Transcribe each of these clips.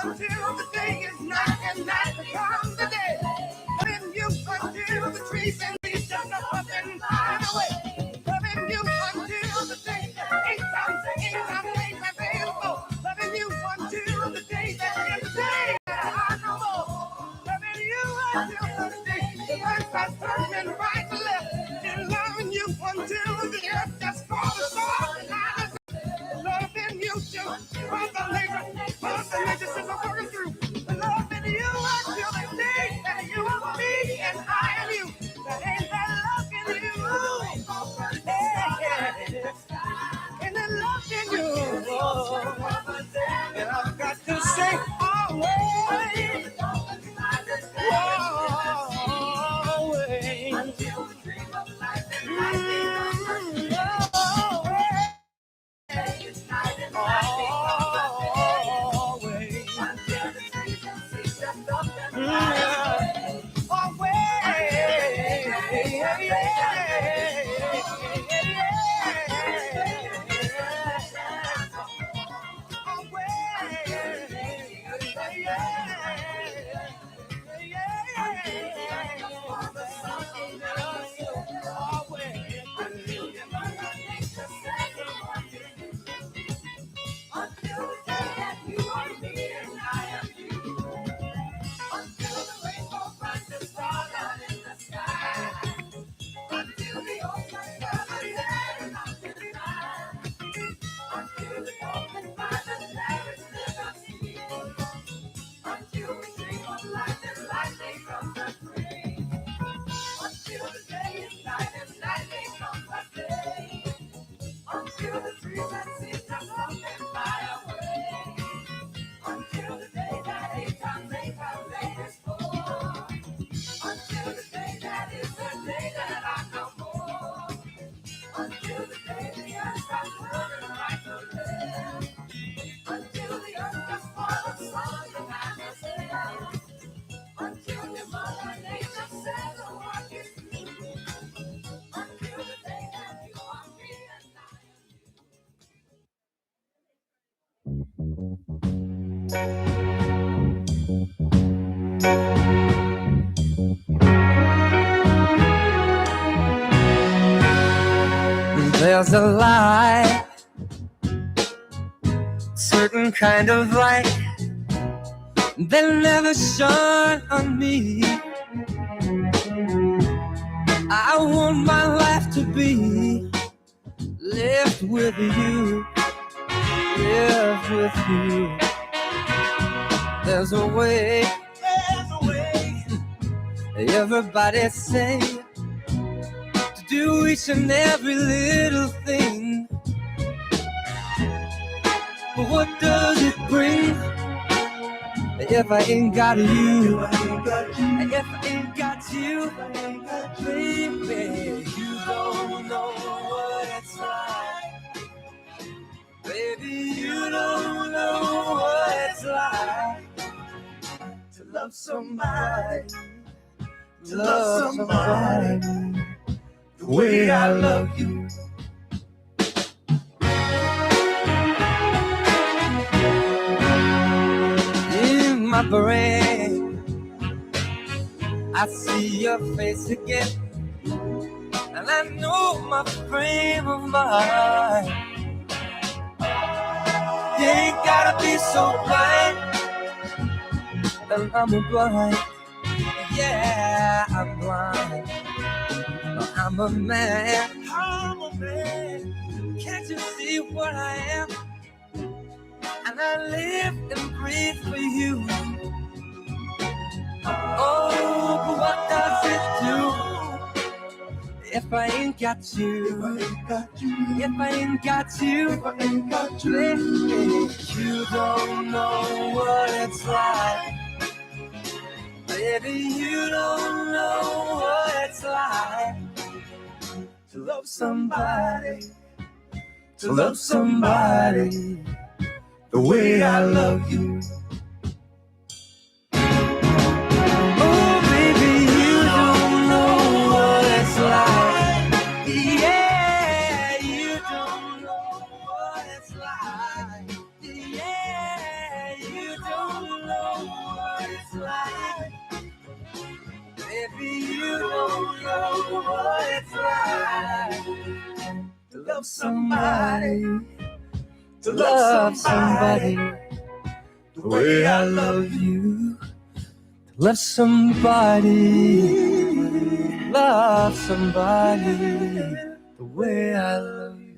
until the day is night and night becomes the day. Loving you until the trees and leaves just up and fly away. Loving you until the day that ain't time available. Loving you until the day that is the day that I know more. Loving you until the day the earth starts turning right to left. And loving you until the earth just falls apart. Loving you till Mother Nature is working through. Loving you until the day that you are me and I am you. That ain't that loving you. Hey, and that loving you. And I've got to say always. Always. Until the dream of life and life it's night and always. Until the trees and seas just up and fly away. Always. Until the day that you are me and I am you. Until the rainbow finds the star out in the sky. Until the ocean covers every mountain high. Until the open by the savage live us here. Until we dream of life and life becomes a dream. Until the day is night and night becomes a day. Until the trees and seas just up and fly away. Until the day that 8 times 8 have made us born. Until the day that is the day that I know more. Until the day the earth stops turning right to left. Until the earth just falls the sun and I must live. Until your mother nature says the work is through. Until the day that you are me and I am There's a light, certain kind of light that never shone on me. I want my life to be lived with you, live with you. There's a way, everybody say, to do each and every little thing. But what does it bring if I ain't got you? If I ain't got you, baby, you don't know what it's like. Baby, you don't know what it's like to love somebody, to love somebody the way I love you. In my brain, I see your face again, and I know my frame of mind. You ain't gotta be so blind, and I'm blind. Yeah, I'm blind. I'm a man. Can't you see what I am? And I live and breathe for you. Oh, but what does it do if I ain't got you? If I ain't got you, baby, you don't know what it's like. Baby, you don't know what it's like to love somebody, the way I love you. Oh, baby, you don't know what it's like. Yeah, you don't know what it's like. Yeah, you don't like. Maybe you don't know what it's like to love somebody, to love somebody the way I love you. To love somebody, the way I love you.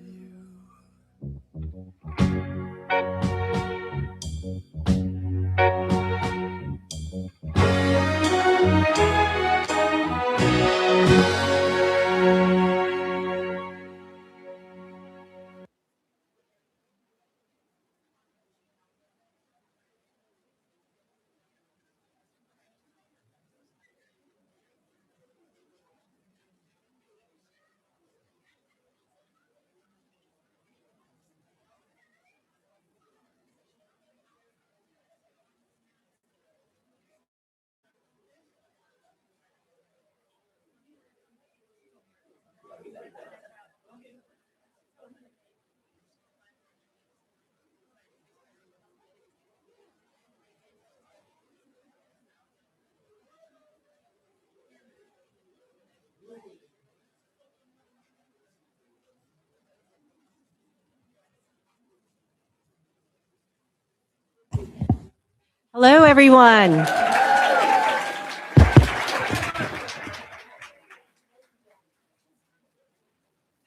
Hello, everyone.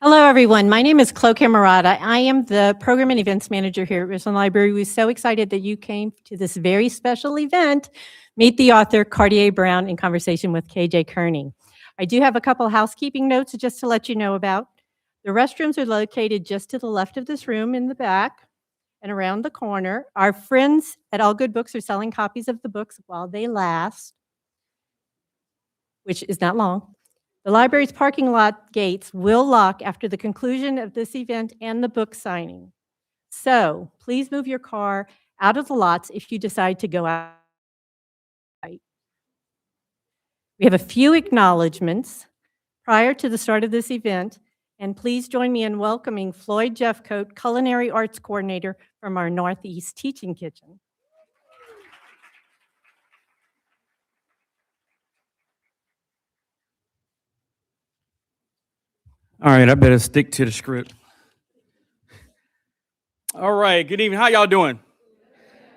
Hello, everyone. My name is Chloe Camerata. I am the Program and Events Manager here at Richland Library. We're so excited that you came to this very special event, Meet the Author, Kardea Brown, in conversation with KJ Kearney. I do have a couple housekeeping notes just to let you know about. The restrooms are located just to the left of this room in the back and around the corner. Our friends at All Good Books are selling copies of the books while they last, which is not long. The library's parking lot gates will lock after the conclusion of this event and the book signing. So please move your car out of the lots if you decide to go out. We have a few acknowledgments prior to the start of this event, and please join me in welcoming Floyd Jeffcoat, Culinary Arts Coordinator from our Northeast Teaching Kitchen. All right, I better stick to the script. All right, good evening. How y'all doing?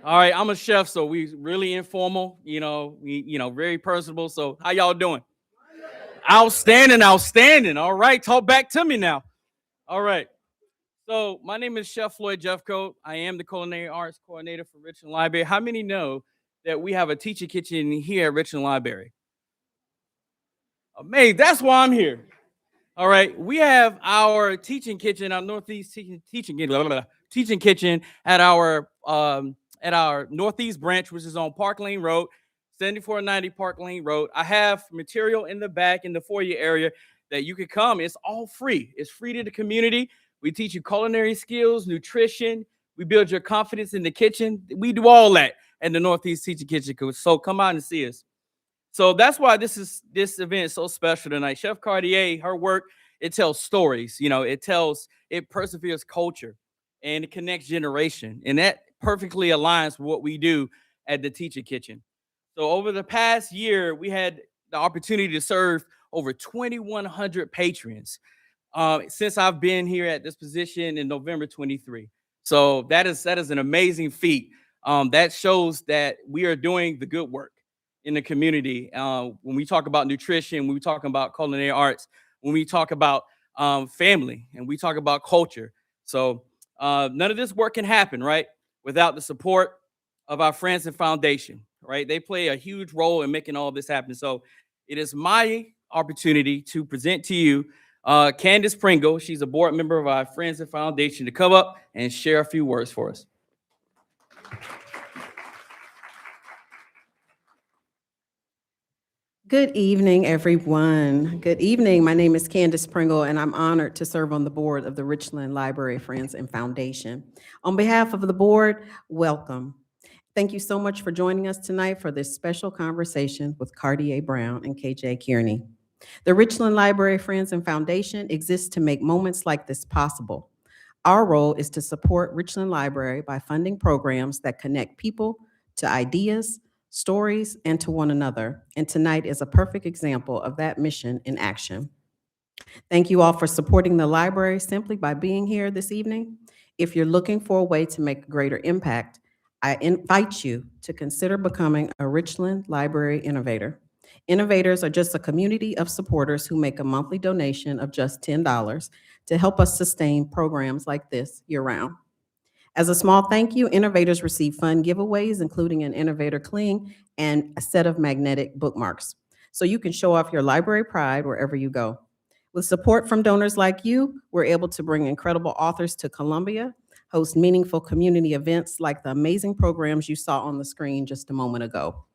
All right, I'm a chef, so we really informal, very personable. So how y'all doing? Outstanding. All right, talk back to me now. All right. So my name is Chef Floyd Jeffcoat. I am the Culinary Arts Coordinator for Richland Library. How many know that we have a teacher kitchen here at Richland Library? Amazing. That's why I'm here. All right, we have our teaching kitchen, our Northeast teaching kitchen at our Northeast branch, which is on Park Lane Road, 7490 Park Lane Road. I have material in the back in the foyer area that you can come. It's all free. It's free to the community. We teach you culinary skills, nutrition. We build your confidence in the kitchen. We do all that at the Northeast Teaching Kitchen. So come out and see us. So that's why this event is so special tonight. Chef Kardea, her work, it tells stories. It perseveres culture, and it connects generation. And that perfectly aligns with what we do at the Teacher Kitchen. So over the past year, we had the opportunity to serve over 2,100 patrons since I've been here at this position in November 23. So that is an amazing feat. That shows that we are doing the good work in the community. When we talk about nutrition, when we talk about culinary arts, when we talk about family, and we talk about culture. So none of this work can happen, right, without the support of our friends and foundation, right? They play a huge role in making all this happen. So it is my opportunity to present to you Candace Pringle. She's a board member of our Friends and Foundation, to come up and share a few words for us. Good evening, everyone. Good evening. My name is Candace Pringle, and I'm honored to serve on the board of the Richland Library Friends and Foundation. On behalf of the board, welcome. Thank you so much for joining us tonight for this special conversation with Kardea Brown and KJ Kearney. The Richland Library Friends and Foundation exists to make moments like this possible. Our role is to support Richland Library by funding programs that connect people to ideas, stories, and to one another. And tonight is a perfect example of that mission in action. Thank you all for supporting the library simply by being here this evening. If you're looking for a way to make a greater impact, I invite you to consider becoming a Richland Library Innovator. Innovators are just a community of supporters who make a monthly donation of just $10 to help us sustain programs like this year-round. As a small thank you, innovators receive fun giveaways, including an innovator cling and a set of magnetic bookmarks, so you can show off your library pride wherever you go. With support from donors like you, we're able to bring incredible authors to Columbia, host meaningful community events like the amazing programs you saw on the screen just a moment ago,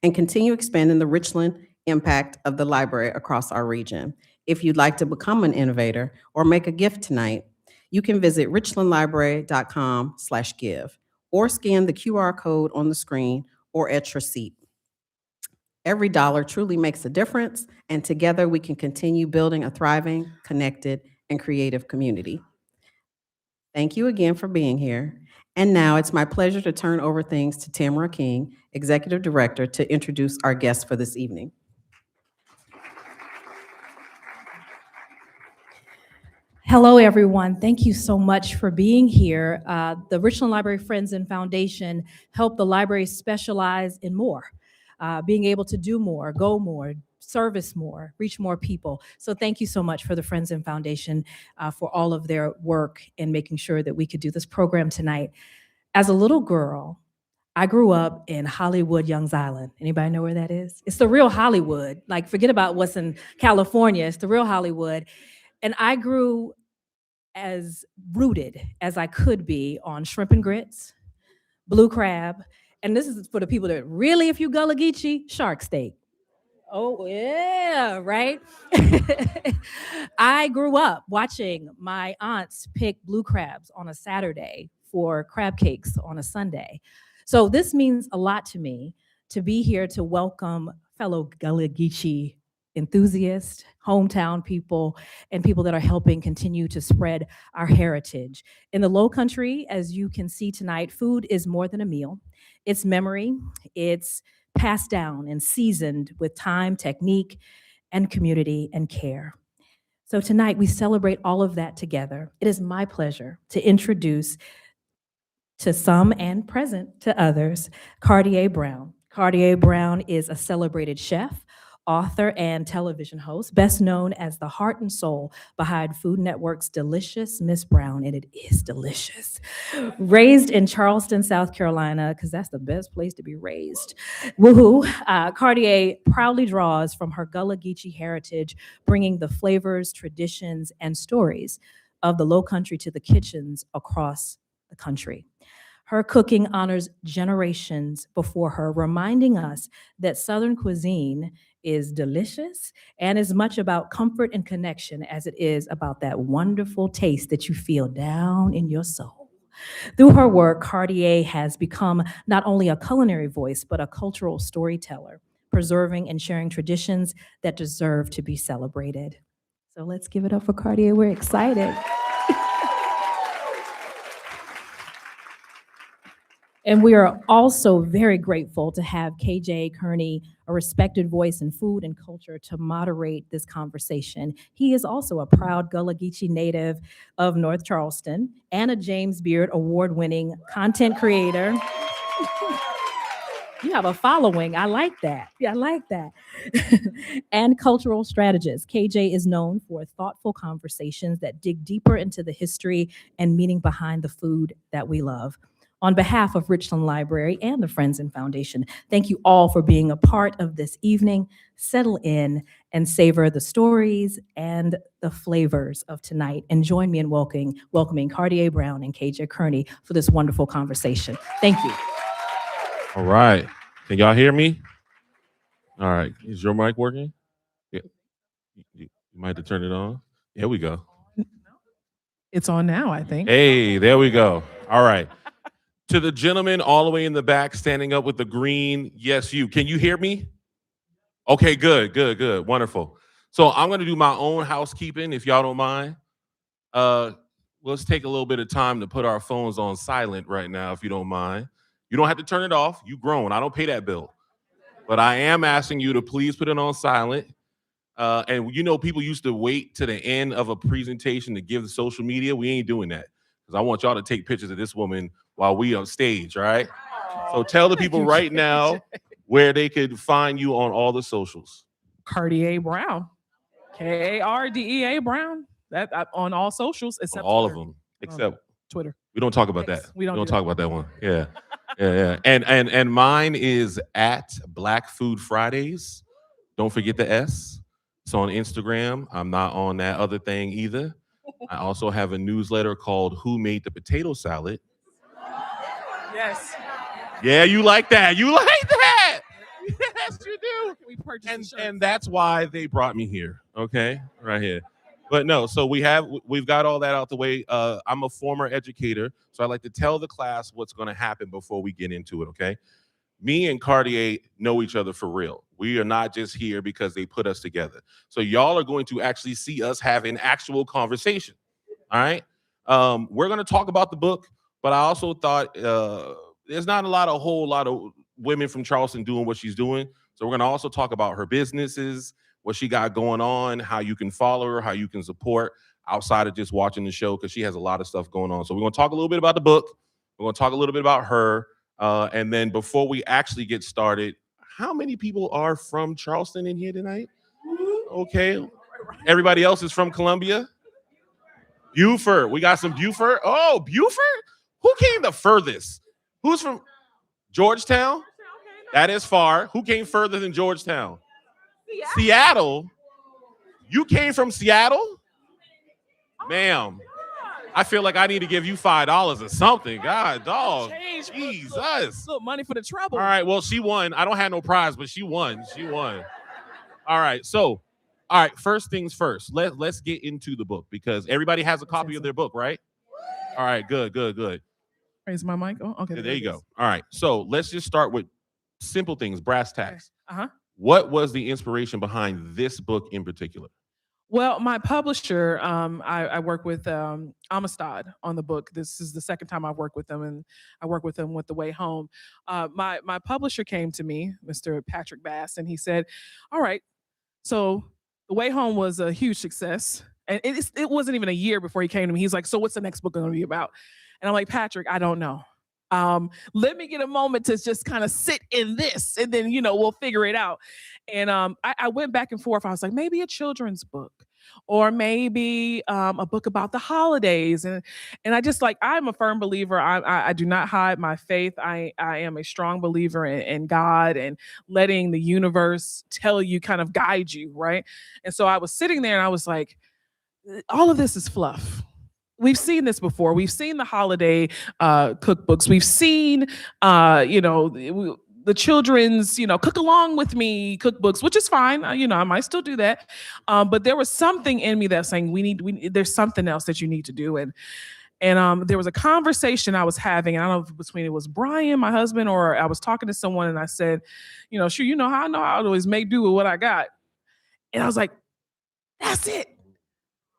and continue expanding the Richland impact of the library across our region. If you'd like to become an innovator or make a gift tonight, you can visit richlandlibrary.com/give or scan the QR code on the screen or at your seat. Every dollar truly makes a difference, and together we can continue building a thriving, connected, and creative community. Thank you again for being here. And now it's my pleasure to turn over things to Tamara King, Executive Director, to introduce our guests for this evening. Hello, everyone. Thank you so much for being here. The Richland Library Friends and Foundation help the library specialize in more, being able to do more, go more, service more, reach more people. So thank you so much for the Friends and Foundation for all of their work in making sure that we could do this program tonight. As a little girl, I grew up in Hollywood, Youngs Island. Anybody know where that is? It's the real Hollywood. Like, forget about what's in California. It's the real Hollywood. And I grew as rooted as I could be on shrimp and grits, blue crab, and this is for the people that really, if you Gullah Geechee, shark steak. Oh, yeah, right? I grew up watching my aunts pick blue crabs on a Saturday for crab cakes on a Sunday. So this means a lot to me to be here to welcome fellow Gullah Geechee enthusiasts, hometown people, and people that are helping continue to spread our heritage. In the Low Country, as you can see tonight, food is more than a meal. It's memory, it's passed down and seasoned with time, technique, and community and care. So tonight we celebrate all of that together. It is my pleasure to introduce to some and present to others, Kardea Brown. Kardea Brown is a celebrated chef, author, and television host, best known as the heart and soul behind Food Network's Delicious Miss Brown, and it is delicious. Raised in Charleston, South Carolina, because that's the best place to be raised. Woohoo! Kardea proudly draws from her Gullah Geechee heritage, bringing the flavors, traditions, and stories of the Low Country to the kitchens across the country. Her cooking honors generations before her, reminding us that Southern cuisine is delicious and as much about comfort and connection as it is about that wonderful taste that you feel down in your soul. Through her work, Kardea has become not only a culinary voice, but a cultural storyteller, preserving and sharing traditions that deserve to be celebrated. So let's give it up for Kardea. We're excited. And we are also very grateful to have KJ Kearney, a respected voice in food and culture, to moderate this conversation. He is also a proud Gullah Geechee native of North Charleston and a James Beard award-winning content creator. You have a following. I like that. Yeah, I like that. And cultural strategist. KJ is known for thoughtful conversations that dig deeper into the history and meaning behind the food that we love. On behalf of Richland Library and the Friends and Foundation, thank you all for being a part of this evening. Settle in and savor the stories and the flavors of tonight. And join me in welcoming Kardea Brown and KJ Kearney for this wonderful conversation. Thank you. All right. Can y'all hear me? All right. Is your mic working? Yeah. You might have to turn it on. Here we go. It's on now, I think. Hey, there we go. All right. To the gentleman all the way in the back, standing up with the green, yes, you. Can you hear me? Okay, good. Wonderful. So I'm going to do my own housekeeping, if y'all don't mind. Let's take a little bit of time to put our phones on silent right now, if you don't mind. You don't have to turn it off. You grown. I don't pay that bill. But I am asking you to please put it on silent. And you know, people used to wait to the end of a presentation to give the social media. We ain't doing that because I want y'all to take pictures of this woman while we on stage, all right? So tell the people right now where they could find you on all the socials. Kardea Brown. Kardea Brown. That on all socials except All Twitter. of them, except Twitter. we don't talk about X. that. We don't do talk about that one. Yeah. Yeah. And mine is at Black Food Fridays. Don't forget the S. It's on Instagram. I'm not on that other thing either. I also have a newsletter called Who Made the Potato Salad? Yes. Yeah, you like that. You like that. Yes, you do. We purchased And that's why they brought me here. Okay, right here. But no, so we've got all that out the way. I'm a former educator, so I like to tell the class what's going to happen before we get into it. Okay, me and Kardea know each other for real. We are not just here because they put us together. So y'all are going to actually see us have an actual conversation. All right. We're going to talk about the book, but I also thought there's not a whole lot of women from Charleston doing what she's doing. So we're going to also talk about her businesses, what she got going on, how you can follow her, how you can support outside of just watching the show, because she has a lot of stuff going on. So we're going to talk a little bit about the book. We're going to talk a little bit about her. And then before we actually get started, how many people are from Charleston in here tonight? Okay. Everybody else is from Columbia? Beaufort. We got some Beaufort. Oh, Beaufort? Who came the furthest? Who's from Georgetown? That is far. Who came further than Georgetown? Seattle? You came from Seattle? Ma'am, I feel like I need to give you $5 or something. God, dog. Jesus. Look, money for the trouble. All right, well, she won. I don't have no prize, but she won. She won. All right, so, all right, first things first. Let's get into the book because everybody has a copy of their book, right? All right, good. Raise my mic. Oh, okay. There you go. All right, so let's just start with simple things, brass tacks. Okay. What was the inspiration behind this book in particular? Well, my publisher, I work with Amistad on the book. This is the second time I've worked with them, and I work with them with The Way Home. My publisher came to me, Mr. Patrick Bass, and he said, all right, so The Way Home was a huge success. And it wasn't even a year before he came to me. He's like, so what's the next book going to be about? And I'm like, Patrick, I don't know. Let me get a moment to just kind of sit in this, and then, we'll figure it out. And I went back and forth. I was like, maybe a children's book, or maybe a book about the holidays. And I just I'm a firm believer. I do not hide my faith. I am a strong believer in God and letting the universe tell you, kind of guide you, right? And so I was sitting there and I was like, all of this is fluff. We've seen this before. We've seen the holiday cookbooks. We've seen, the children's, cook along with me cookbooks, which is fine. I might still do that. But there was something in me that's saying there's something else that you need to do. And there was a conversation I was having, and I don't know if between it was Bryon, my husband, or I was talking to someone, and I said, sure, how I know I always make do with what I got. And I was like, that's it.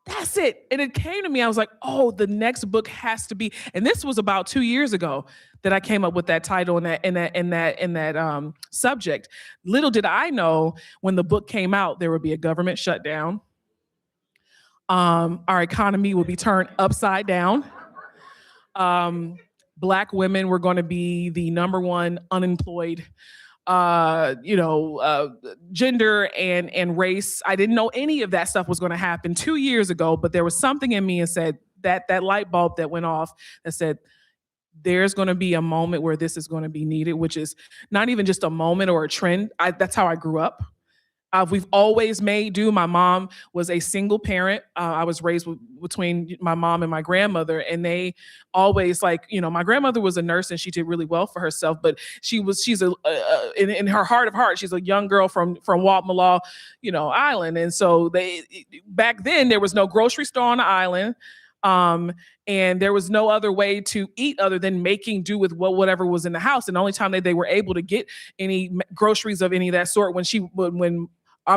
That's it. And it came to me. I was like, oh, the next book has to be. And this was about 2 years ago that I came up with that title and that subject. Little did I know when the book came out, there would be a government shutdown. Our economy would be turned upside down. Black women were going to be the number one unemployed gender and race. I didn't know any of that stuff was going to happen 2 years ago, but there was something in me and said that light bulb that went off that said, there's going to be a moment where this is going to be needed, which is not even just a moment or a trend. That's how I grew up. We've always made do. My mom was a single parent. I was raised between my mom and my grandmother, and they always my grandmother was a nurse and she did really well for herself, but she's in her heart of hearts, she's a young girl from Waltmalaw, Island. And so back then there was no grocery store on the island. And there was no other way to eat other than making do with whatever was in the house. And the only time that they were able to get any groceries of any of that sort when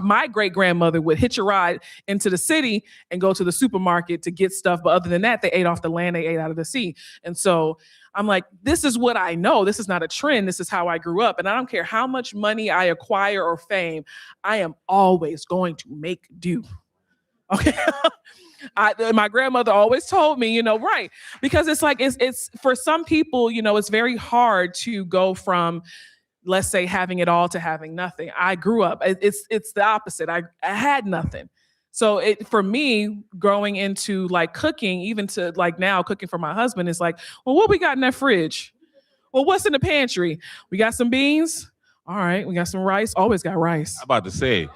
My great-grandmother would hitch a ride into the city and go to the supermarket to get stuff. But other than that, they ate off the land, they ate out of the sea. And so I'm like, this is what I know. This is not a trend. This is how I grew up. And I don't care how much money I acquire or fame, I am always going to make do. Okay. My grandmother always told me, right. Because it's like, it's for some people, it's very hard to go from, let's say, having it all to having nothing. I grew up, it's the opposite. I had nothing. So for me, growing into like cooking, even to like now cooking for my husband, is like, well, what we got in that fridge? Well, what's in the pantry? We got some beans. All right, we got some rice. Always got rice. I'm about to say,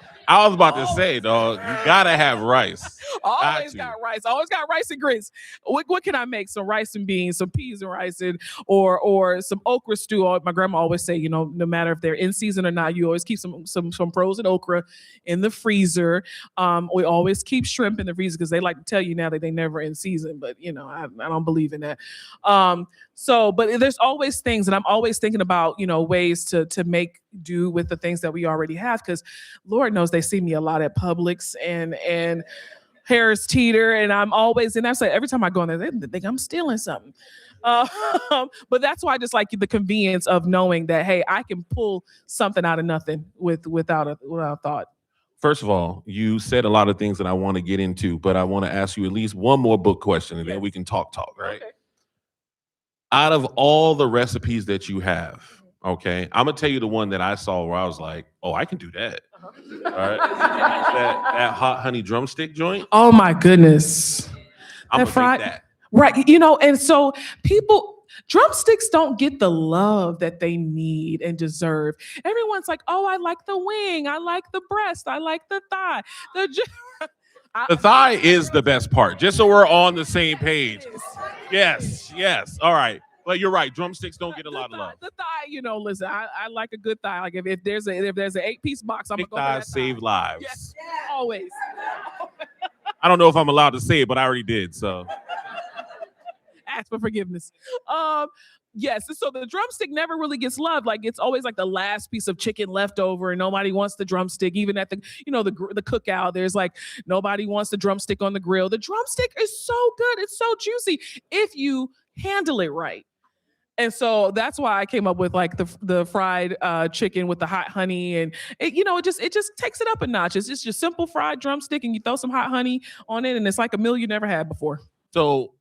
dog, you gotta have rice. Always got rice. Always got rice and grits. What can I make? Some rice and beans, some peas and rice, or some okra stew. My grandma always say, no matter if they're in season or not, you always keep some frozen okra in the freezer. We always keep shrimp in the freezer because they like to tell you now that they never in season, but I don't believe in that. But there's always things, and I'm always thinking about ways to make do with the things that we already have, because Lord knows they see me a lot at Publix and Harris Teeter, and I'm always, and that's like every time I go in there, they think I'm stealing something. But that's why I just like the convenience of knowing that, hey, I can pull something out of nothing without a thought. First of all, you said a lot of things that I want to get into, but I want to ask you at least one more book question, and then we can talk, right? Okay. Out of all the recipes that you have, okay, I'm gonna tell you the one that I saw where I was like, oh, I can do that. All right. that hot honey drumstick joint. Oh my goodness. I'm gonna make that. Right. And so drumsticks don't get the love that they need and deserve. Everyone's like, oh, I like the wing. I like the breast. I like the thigh. The thigh is the best part, just so we're on the same page. Yes. All right. But you're right. Drumsticks don't get a lot of love. The thigh, listen, I like a good thigh. Like if there's an 8-piece box, I'm going to go for that thighs save lives. Yes, always. I don't know if I'm allowed to say it, but I already did, so. Ask for forgiveness. Yes, so the drumstick never really gets loved. Like it's always like the last piece of chicken left over, and nobody wants the drumstick. Even at the the cookout, there's like nobody wants the drumstick on the grill. The drumstick is so good. It's so juicy if you handle it right. And so that's why I came up with like the fried chicken with the hot honey, and it just takes it up a notch. It's just your simple fried drumstick, and you throw some hot honey on it, and it's like a meal you never had before. So,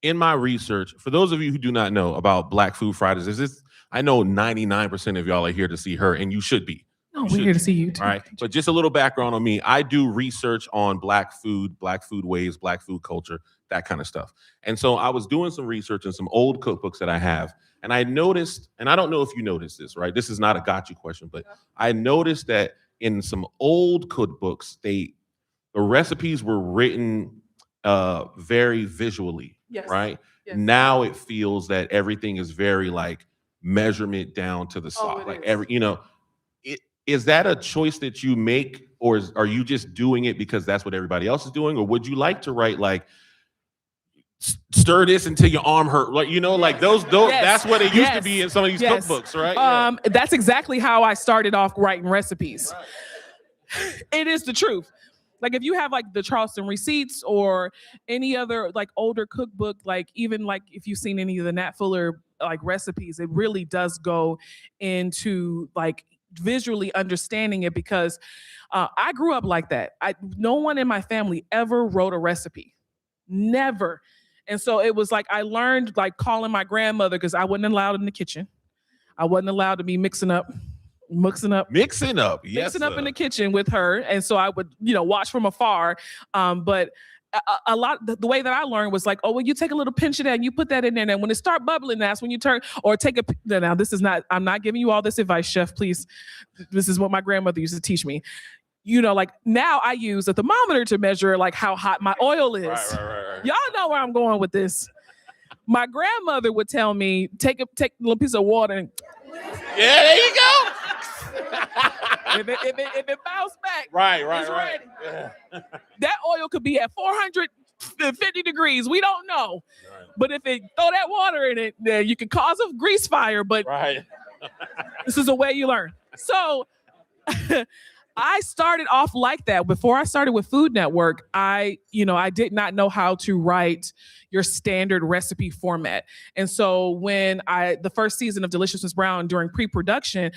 in my research, for those of you who do not know about Black Food Fridays, I know 99% of y'all are here to see her, and you should be. No, we're here to see you too. All right, but just a little background on me. I do research on Black food ways, Black food culture, that kind of stuff. And so I was doing some research in some old cookbooks that I have, and I noticed, and I don't know if you noticed this, right? This is not a got you question, but I noticed that in some old cookbooks, the recipes were written very visually, right? Yes. Now it feels that everything is very like measurement down to the spot. Is that a choice that you make, or are you just doing it because that's what everybody else is doing? Or would you like to write like, stir this until your arm hurt, like like those yes. That's what it used to be in some of these cookbooks, right? That's exactly how I started off writing recipes. Right. It is the truth. Like if you have like the Charleston receipts or any other like older cookbook, like even like if you've seen any of the Nat Fuller like recipes, it really does go into like visually understanding it, because I grew up like that. No one in my family ever wrote a recipe, never. And so it was like I learned like calling my grandmother, because I wasn't allowed in the kitchen. I wasn't allowed to be mixing up in the kitchen with her. And so I would, watch from afar. But a lot, the way that I learned was like, oh, well, you take a little pinch of that and you put that in there. And when it start bubbling, that's when you turn, or take now this is not, I'm not giving you all this advice, chef, please. This is what my grandmother used to teach me. Like now I use a thermometer to measure like how hot my oil is. Right. Y'all know where I'm going with this. My grandmother would tell me, take a little piece of water and there you go. if it bounced back, right. Yeah. That oil could be at 450 degrees. We don't know. Right. But if it throw that water in it, then you can cause a grease fire. But right. This is a way you learn. So I started off like that. Before I started with Food Network, I did not know how to write your standard recipe format. And so when the first season of Delicious Miss Brown during pre-production,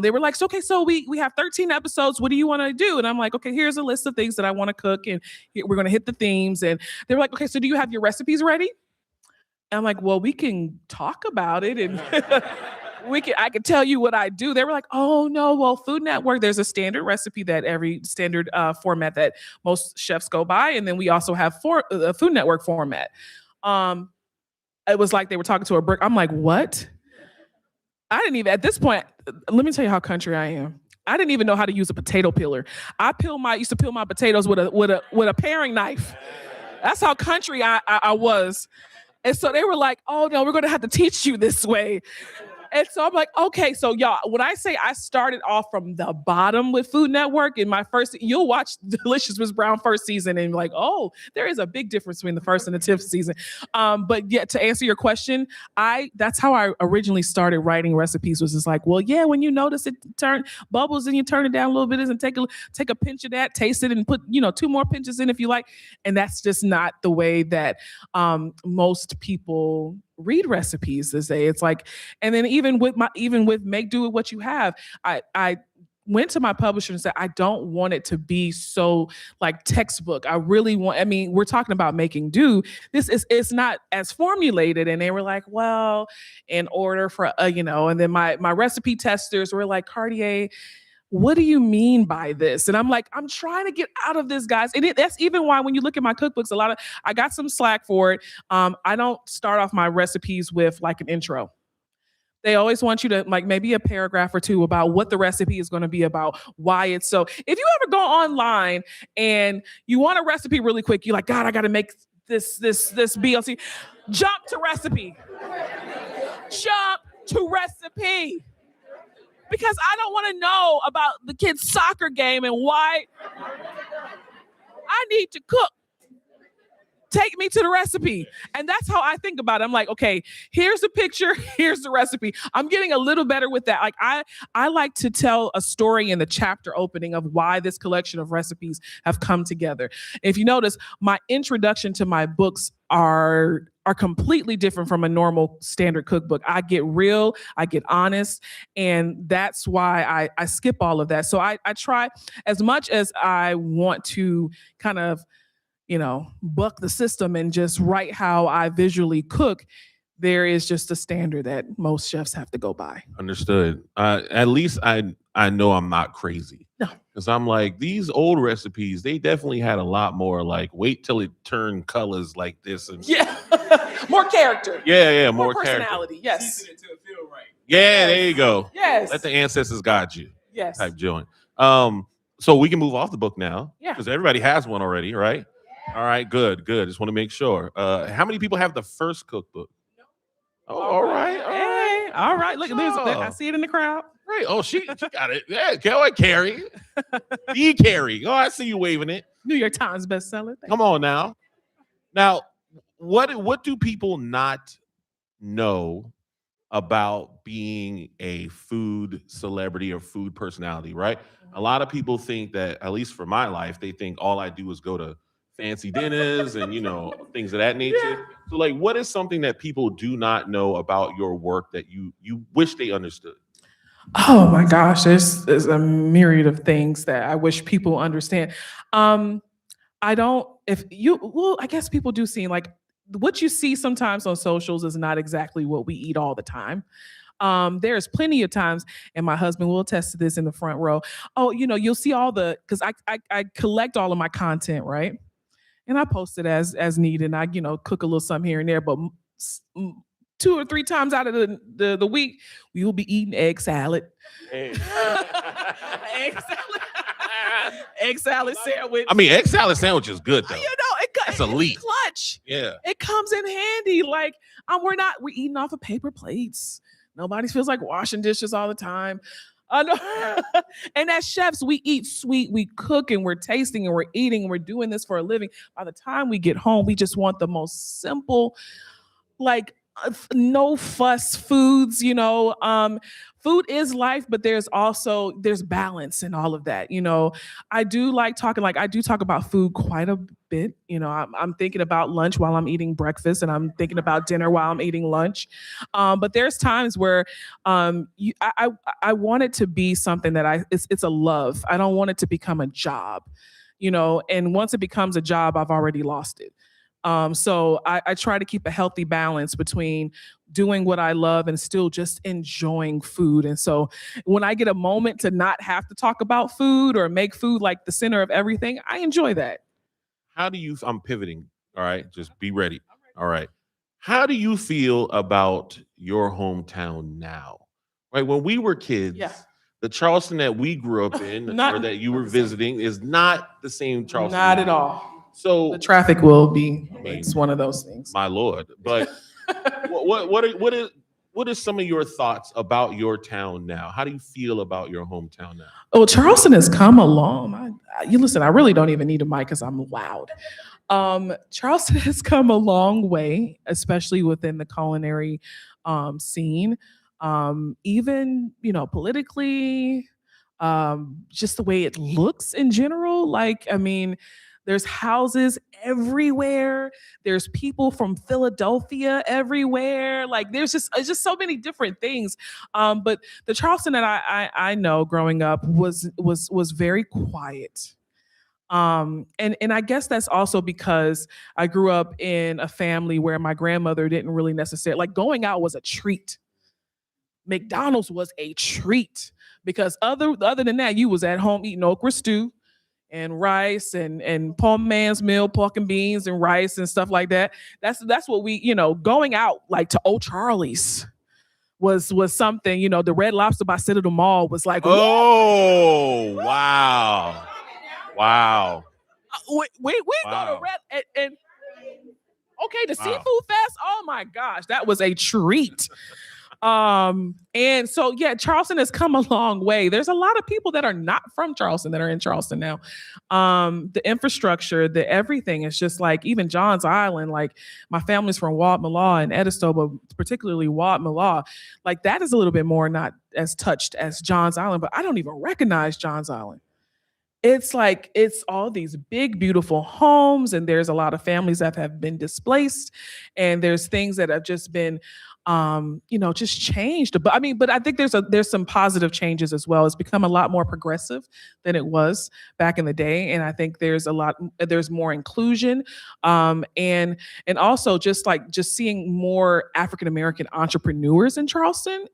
they were like, so we have 13 episodes. What do you want to do? And I'm like, okay, here's a list of things that I want to cook, and we're going to hit the themes. And they were like, okay, so do you have your recipes ready? And I'm like, well, we can talk about it, and I can tell you what I do. They were like, oh no, well, Food Network, there's a standard recipe that every standard format that most chefs go by. And then we also have the Food Network format. It was like they were talking to a brick. I'm like, what? I didn't even, at this point, let me tell you how country I am. I didn't even know how to use a potato peeler. I used to peel my potatoes with a paring knife. That's how country I was. And so they were like, oh no, we're going to have to teach you this way. And so I'm like, okay, so y'all, when I say I started off from the bottom with Food Network in my you'll watch Delicious Miss Brown first season and like, oh, there is a big difference between the first and the 10th season. But yeah, to answer your question, that's how I originally started writing recipes, was just like, well, yeah, when you notice it turn bubbles and you turn it down a little bit and take a pinch of that, taste it, and put, 2 more pinches in if you like. And that's just not the way that most people read recipes this day. It's like, and then even with make do with what you have, I went to my publisher and said, I don't want it to be so like textbook. We're talking about making do. It's not as formulated. And they were like, well, in order for, and then my recipe testers were like, Kardea, what do you mean by this? And I'm like, I'm trying to get out of this, guys. And that's even why when you look at my cookbooks, I got some slack for it. I don't start off my recipes with like an intro. They always want you to like maybe a paragraph or two about what the recipe is going to be about, why it's so. If you ever go online and you want a recipe really quick, you're like, God, I got to make this BLC. Jump to recipe. Jump to recipe. Because I don't want to know about the kid's soccer game and why I need to cook. Take me to the recipe. And that's how I think about it. I'm like, okay, here's the picture, here's the recipe. I'm getting a little better with that. Like I like to tell a story in the chapter opening of why this collection of recipes have come together. If you notice, my introduction to my books are completely different from a normal standard cookbook. I get real, I get honest, and that's why I skip all of that. So I try, as much as I want to kind of, buck the system and just write how I visually cook, there is just a standard that most chefs have to go by. Understood. At least I know I'm not crazy. No. Because I'm like, these old recipes, they definitely had a lot more like, wait till it turned colors like this. And yeah. More character. Yeah, more personality. Character. Yes. Yeah, there you go. Yes. Let the ancestors guide you. Yes. Type joint. So we can move off the book now. Yeah. Because everybody has one already, right? All right, good. Just want to make sure. How many people have the first cookbook? Oh, all right. Hey, all right. Look, I see it in the crowd. Right. Oh, she got it. Yeah, go ahead, Carrie. Carrie. Oh, I see you waving it. New York Times bestseller. Come on now. Now, what do people not know about being a food celebrity or food personality, right? A lot of people think that, at least for my life, they think all I do is go to fancy dinners and, things of that nature. Yeah. So like, what is something that people do not know about your work that you wish they understood? Oh my gosh, there's a myriad of things that I wish people understand. I guess people do see like what you see sometimes on socials is not exactly what we eat all the time. There's plenty of times, and my husband will attest to this in the front row. Oh, you'll see because I collect all of my content, right? And I post it as needed. And I, cook a little something here and there, but 2 or 3 times out of the week, we will be eating egg salad. Egg salad. Egg salad sandwich. I mean, egg salad sandwich is good though. It's elite. Clutch. Yeah. It comes in handy. Like, we're eating off of paper plates. Nobody feels like washing dishes all the time. And as chefs, we eat sweet, we cook, and we're tasting, and we're eating, and we're doing this for a living. By the time we get home, we just want the most simple, like no fuss foods, food is life, but there's balance in all of that. I do talk about food quite a bit. I'm thinking about lunch while I'm eating breakfast, and I'm thinking about dinner while I'm eating lunch. But there's times where I want it to be something that it's a love. I don't want it to become a job, and once it becomes a job, I've already lost it. So I try to keep a healthy balance between doing what I love and still just enjoying food. And so when I get a moment to not have to talk about food or make food like the center of everything, I enjoy that. I'm pivoting. All right. Just be ready. All right. How do you feel about your hometown now? Right. When we were kids, Yeah. the Charleston that we grew up in or that you were visiting is not the same Charleston. Not at all. So The traffic will be, it's one of those things. my Lord. But what are some of your thoughts about your town now? How do you feel about your hometown now? Oh, Charleston has come along. You listen, I really don't even need a mic because I'm loud. Charleston has come a long way, especially within the culinary scene. Even, politically, just the way it looks in general. There's houses everywhere. There's people from Philadelphia everywhere. It's just so many different things. But the Charleston that I know growing up was very quiet. And I guess that's also because I grew up in a family where my grandmother didn't really necessarily going out was a treat. McDonald's was a treat because other than that, you was at home eating okra stew and rice and poor man's meal, pork and beans and rice and stuff like that. That's what we, going out to Old Charlie's was something, the Red Lobster by Citadel Mall was like, oh, wow. Wow. We go to Red and okay, the seafood fest. Oh my gosh, that was a treat. And so yeah, Charleston has come a long way. There's a lot of people that are not from Charleston that are in Charleston now. The infrastructure, the everything is just even Johns Island, my family's from Wadmalaw and Edisto, but particularly Wadmalaw, that is a little bit more not as touched as Johns Island, but I don't even recognize Johns Island. It's it's all these big, beautiful homes, and there's a lot of families that have been displaced, and there's things that have just been just changed. But I think there's some positive changes as well. It's become a lot more progressive than it was back in the day. And I think there's more inclusion. And also just seeing more African-American entrepreneurs in Charleston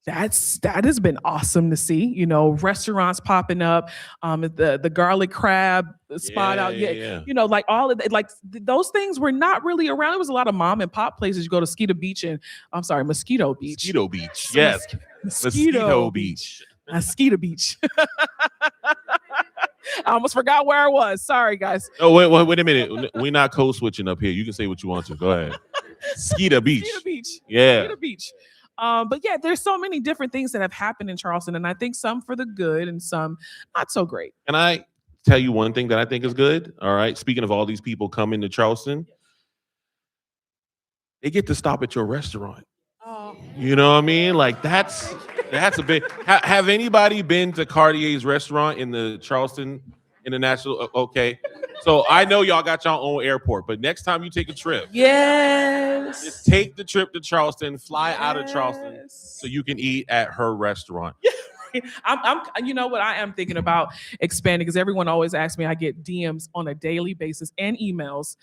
that has been awesome to see, restaurants popping up, the garlic crab spot out. Yeah. All of that, those things were not really around. There was a lot of mom and pop places. You go to Mosquito Beach. Mosquito Beach. Yes. Mosquito Beach. Mosquito Beach. I almost forgot where I was. Sorry, guys. Oh, wait a minute. We're not code switching up here. You can say what you want to. Go ahead. Mosquito Beach. Mosquito Beach. Yeah. Mosquito Beach. But yeah, there's so many different things that have happened in Charleston, and I think some for the good and some not so great. Can I tell you one thing that I think is good? All right. Speaking of all these people coming to Charleston, they get to stop at your restaurant. Oh. You know what I mean? That's a big. Have anybody been to Kardea's restaurant in the Charleston International? Okay. So I know y'all got your own airport, but next time you take a trip, yes, just take the trip to Charleston, fly out of Charleston so you can eat at her restaurant. You know what I am thinking about expanding, because everyone always asks me, I get DMs on a daily basis and emails.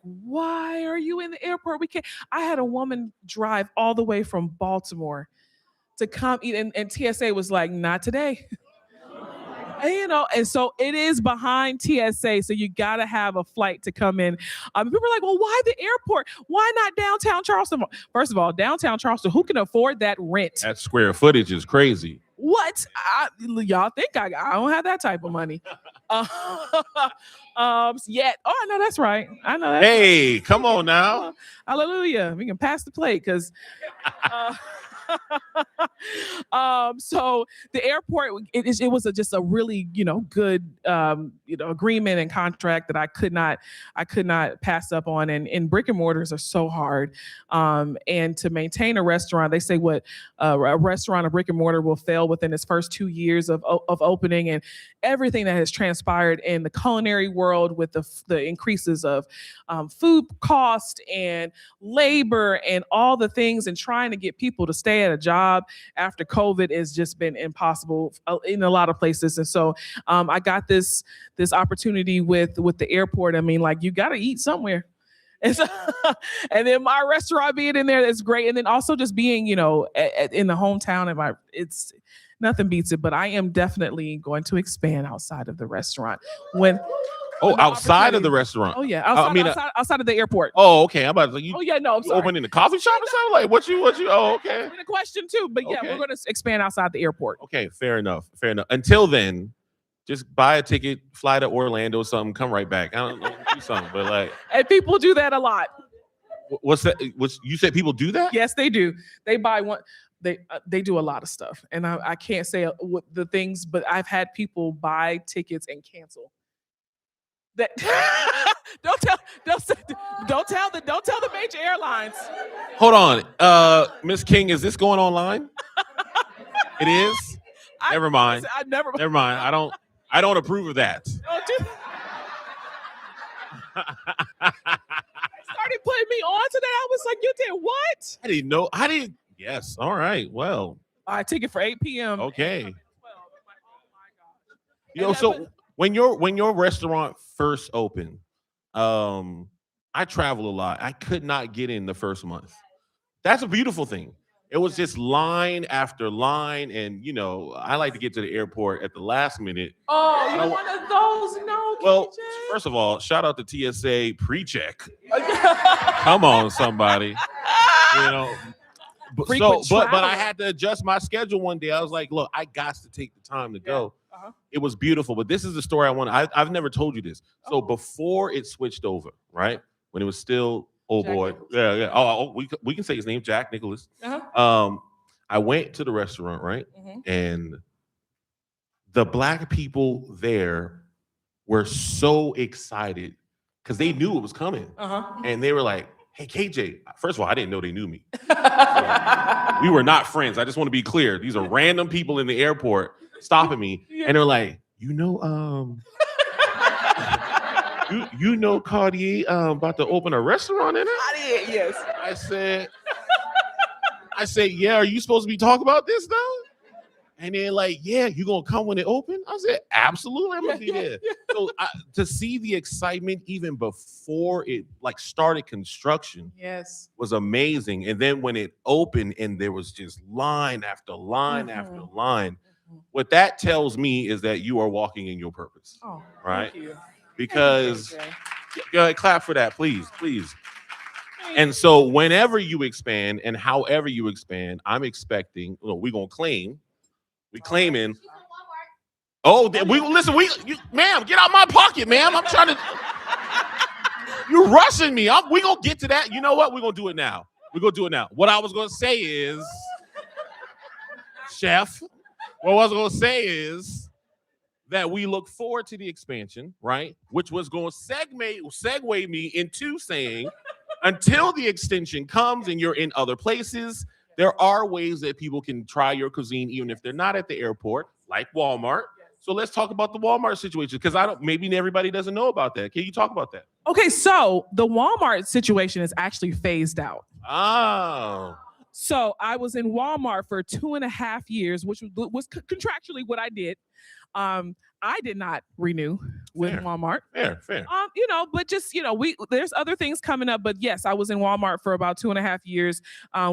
Why are you in the airport? I had a woman drive all the way from Baltimore to come eat, and TSA was like, not today. And so it is behind TSA, so you gotta have a flight to come in. People are like, well, why the airport? Why not downtown Charleston? First of all, downtown Charleston, who can afford that rent? That square footage is crazy. What? Y'all think I don't have that type of money yet? Oh, I know that's right. I know that. Hey, come on now. Hallelujah. We can pass the plate because So the airport, it was just a really, good, agreement and contract that I could not pass up on. And brick and mortars are so hard. And to maintain a restaurant, they say what a restaurant, a brick and mortar will fail within its first 2 years of opening, and everything that has transpired in the culinary world with the increases of food cost and labor and all the things, and trying to get people to stay at a job after COVID has just been impossible in a lot of places. And so I got this opportunity with the airport. I mean, like, you got to eat somewhere. And, so, and then my restaurant being in there, that's great. And then also just being, in the hometown, it's nothing beats it. But I am definitely going to expand outside of the restaurant when. Outside of the restaurant. Oh yeah, outside of the airport. Oh, okay. I'm about to. Oh yeah, no, I'm sorry. Opening a coffee shop or something? Like what you? Oh, okay. That's a question too, but yeah, we're going to expand outside the airport. Okay, fair enough. Until then, just buy a ticket, fly to Orlando or something, come right back. I don't know, do something, but like. And people do that a lot. What's that? You said people do that? Yes, they do. They buy one. They do a lot of stuff, and I can't say what the things, but I've had people buy tickets and cancel. That don't tell the major airlines. Hold on, Miss King, is this going online? It is. Never mind. Never mind. I don't approve of that. Started putting me on to that. I was like, you did what? I didn't know. Yes. All right. Well. I take it for 8 p.m. Okay. Oh my gosh. So when your restaurant first opened, I travel a lot. I could not get in the first month. That's a beautiful thing. It was just line after line, and I like to get to the airport at the last minute. Oh, you're one of those? No. Well, KJ. first of all, shout out to TSA pre-check. Come on, somebody. But I had to adjust my schedule one day. I was like, look, I got to take the time to go. Uh-huh. It was beautiful, but this is the story I want. I've never told you this. So before it switched over, right, when it was still old Jack boy, Nicholas. yeah. Oh, we can say his name, Jack Nicholas. Uh-huh. I went to the restaurant, right, Mhm. and the Black people there were so excited because they knew it was coming, and they were like, "Hey, KJ." First of all, I didn't know they knew me. So, we were not friends. I just want to be clear. These are random people in the airport stopping me, and they're like, You know Kardea about to open a restaurant in it? I did, yes. I said, yeah, are you supposed to be talking about this though? And they're like, yeah, you gonna come when it open? I said, absolutely, I'm gonna be there. So to see the excitement even before it started construction, Yes, was amazing. And then when it opened and there was just line after line after line, what that tells me is that you are walking in your purpose. Oh, right? Thank you. Because Thank you, go ahead, clap for that, please. And so whenever you expand and however you expand, I'm expecting, we're gonna claiming. Oh, ma'am, get out my pocket, ma'am. I'm trying to. You're rushing me. We gonna get to that. You know what? We're gonna do it now. What I was gonna say is, Chef. What I was gonna say is that we look forward to the expansion, right? Which was going to segue me into saying, until the extension comes and you're in other places, there are ways that people can try your cuisine, even if they're not at the airport, like Walmart. So let's talk about the Walmart situation, because maybe everybody doesn't know about that. Can you talk about that? Okay, so the Walmart situation is actually phased out. Oh. So I was in Walmart for 2.5 years, which was contractually what I did. I did not renew with Walmart. Fair. But just, there's other things coming up. But yes, I was in Walmart for about 2.5 years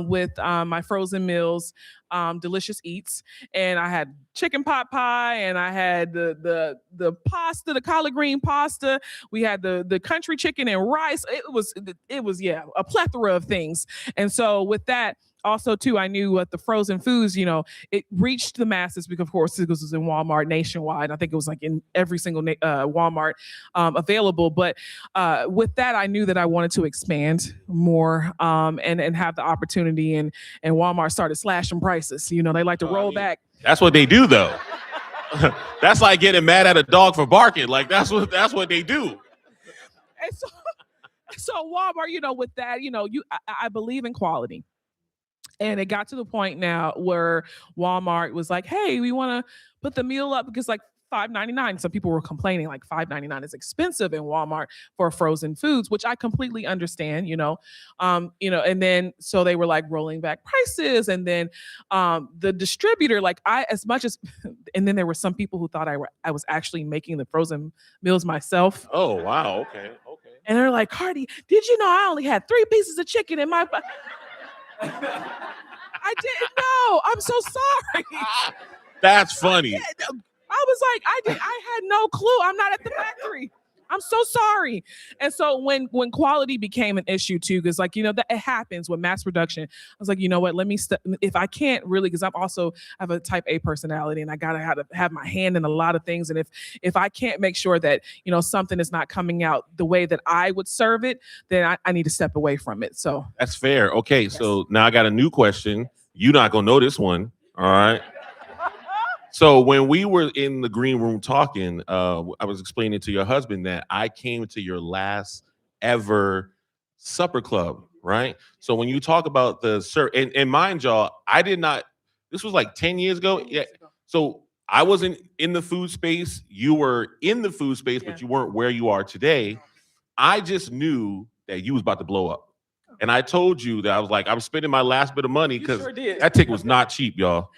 with my frozen meals, Delicious Eats. And I had chicken pot pie, and I had the pasta, the collard green pasta. We had the country chicken and rice. It was a plethora of things. And so with that, also too, I knew what the frozen foods, it reached the masses because of course it was in Walmart nationwide. I think it was like in every single Walmart available. But with that, I knew that I wanted to expand more and have the opportunity. And Walmart started slashing prices. They like to roll back. That's what they do, though. That's like getting mad at a dog for barking. Like that's what they do. And so Walmart, with that, I believe in quality. And it got to the point now where Walmart was like, hey, we want to put the meal up because like $5.99. Some people were complaining like $5.99 is expensive in Walmart for frozen foods, which I completely understand, and then so they were like rolling back prices. And then the distributor, and then there were some people who thought I was actually making the frozen meals myself. Oh, wow. Okay. And they're like, Cardi, did you know I only had 3 pieces of chicken in my... I didn't know. I'm so sorry. That's funny. I was like, I had no clue. I'm not at the factory. I'm so sorry. And so when quality became an issue too, because that it happens with mass production, I was like, you know what, let me if I can't really, because I have a type A personality and I gotta have my hand in a lot of things. And if I can't make sure that, something is not coming out the way that I would serve it, then I need to step away from it. So that's fair. Okay. Yes. So now I got a new question. You're not gonna know this one. All right. So when we were in the green room talking, I was explaining to your husband that I came to your last ever supper club, right? So when you talk about and mind y'all, I did not, this was like 10 years ago. Yeah. So I wasn't in the food space. You were in the food space, but you weren't where you are today. I just knew that you was about to blow up. And I told you that I was spending my last bit of money because that ticket was not cheap, y'all.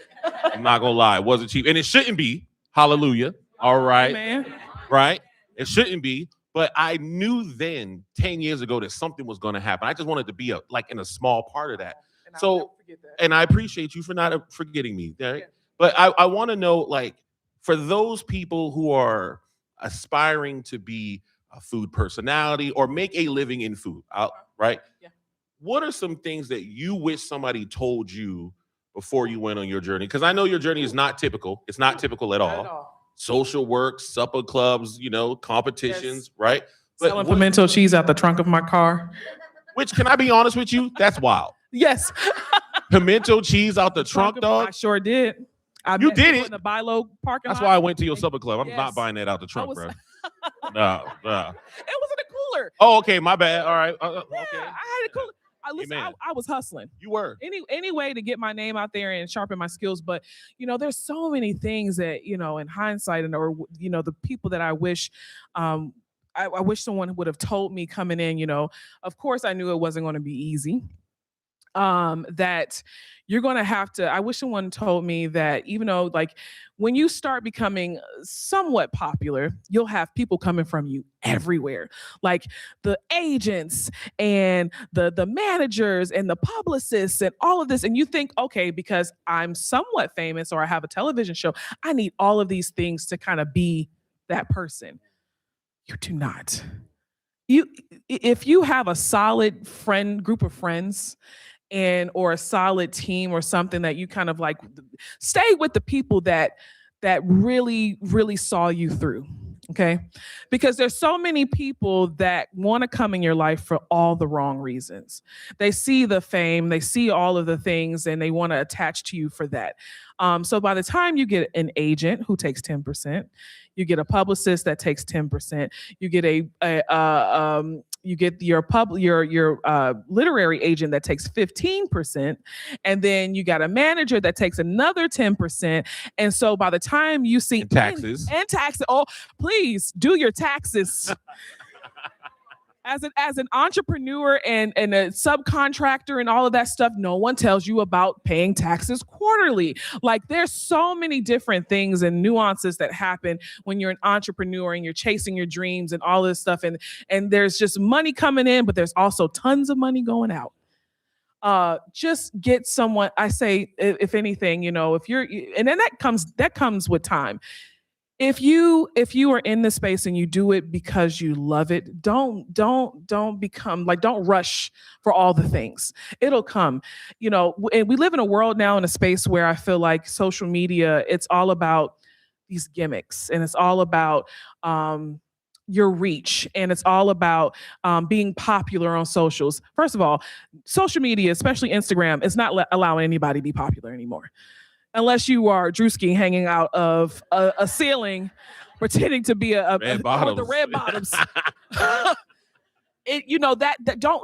I'm not gonna lie, it wasn't cheap, and it shouldn't be. Hallelujah. All right, man. Right? It shouldn't be. But I knew then, 10 years ago, that something was gonna happen. I just wanted to be in a small part of that. And I appreciate you for not forgetting me. Right? Yeah. But I want to know, for those people who are aspiring to be a food personality or make a living in food, right? Yeah. What are some things that you wish somebody told you before you went on your journey? Because I know your journey is not typical. It's not typical at all. Social work, supper clubs, competitions, right? But selling pimento cheese out the trunk of my car. Which, can I be honest with you? That's wild. Yes. Pimento cheese out the trunk, dog? I sure did. You did it? In the Bilo parking lot. That's why I went to your supper club. I'm not buying that out the trunk, bro. No. It was in a cooler. Oh, okay. My bad. All right. Yeah, okay. I had a cooler. I was hustling. You were. Any way to get my name out there and sharpen my skills. But, there's so many things that, in hindsight or the people that I wish, I wish someone would have told me coming in, of course I knew it wasn't going to be easy. That you're going to have to, I wish someone told me that even though when you start becoming somewhat popular, you'll have people coming from you everywhere, like the agents and the managers and the publicists and all of this. And you think, okay, because I'm somewhat famous or I have a television show, I need all of these things to kind of be that person. You do not. If you have a solid group of friends or a solid team or something that you kind of stay with the people that really, really saw you through. Okay. Because there's so many people that want to come in your life for all the wrong reasons. They see the fame, they see all of the things, and they want to attach to you for that. So by the time you get an agent who takes 10%, you get a publicist that takes 10%, you get you get your literary agent that takes 15%, and then you got a manager that takes another 10%. And so by the time you see taxes, oh, please do your taxes. As an entrepreneur and a subcontractor and all of that stuff, no one tells you about paying taxes quarterly. There's so many different things and nuances that happen when you're an entrepreneur and you're chasing your dreams and all this stuff. And there's just money coming in, but there's also tons of money going out. Just get someone, I say, if anything, if you're, and then that comes with time. if you are in this space and you do it because you love it, don't become like, don't rush for all the things. It'll come. And we live in a world now, in a space where I feel like social media, it's all about these gimmicks, and it's all about your reach, and it's all about being popular on socials. First of all, social media, especially Instagram, is not allowing anybody to be popular anymore, unless you are Drewski hanging out of a ceiling, pretending to be the red bottoms.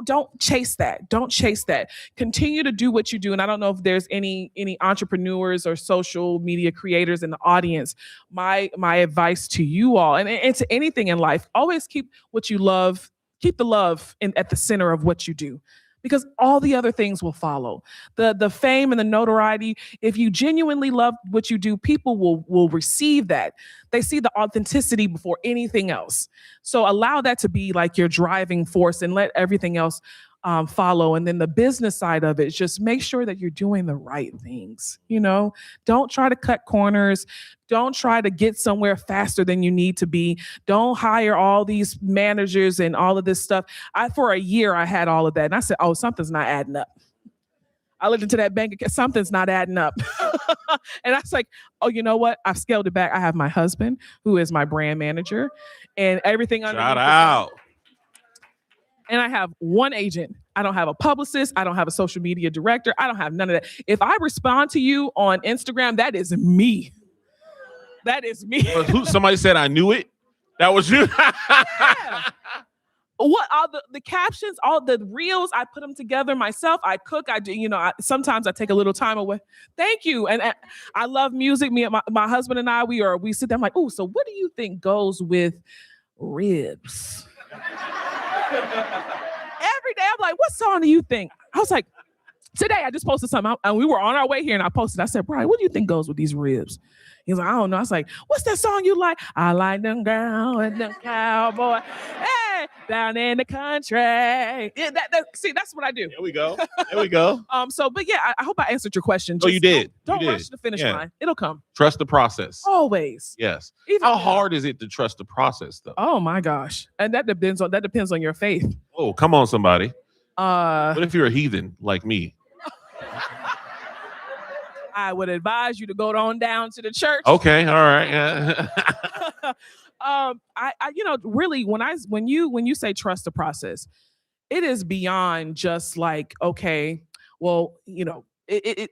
Don't chase that. Don't chase that. Continue to do what you do. And I don't know if there's any entrepreneurs or social media creators in the audience. My advice to you all, and to anything in life, always keep what you love. Keep the love at the center of what you do, because all the other things will follow. The fame and the notoriety, if you genuinely love what you do, people will receive that. They see the authenticity before anything else. So allow that to be like your driving force, and let everything else follow. And then the business side of it, just make sure that you're doing the right things. Don't try to cut corners. Don't try to get somewhere faster than you need to be. Don't hire all these managers and all of this stuff. For a year, I had all of that. And I said, oh, something's not adding up. I looked into that bank account, something's not adding up. And I was like, oh, you know what? I've scaled it back. I have my husband, who is my brand manager, and everything under. Shout out. And I have one agent. I don't have a publicist. I don't have a social media director. I don't have none of that. If I respond to you on Instagram, that is me. That is me. Somebody said I knew it. That was you. Yeah. What all the captions, all the reels, I put them together myself. I cook. I do. Sometimes I take a little time away. Thank you. And I love music. Me and my husband and I, we sit there. I'm like, oh, so what do you think goes with ribs? Every day I'm like, what song do you think? I was like, today I just posted something, and we were on our way here, and I posted. I said, Bryon, what do you think goes with these ribs? He's like, I don't know. I was like, what's that song you like? I like them girl and them cowboy. Hey, down in the country. Yeah, see, that's what I do. There we go. But yeah, I hope I answered your question. You did. Don't rush the finish line. It'll come. Trust the process. Always. Yes. How hard is it to trust the process, though? Oh my gosh. And that depends on your faith. Oh, come on, somebody. What if you're a heathen like me? I would advise you to go on down to the church. Okay, all right. Yeah. Really, when you say trust the process, it is beyond just like, okay, well, it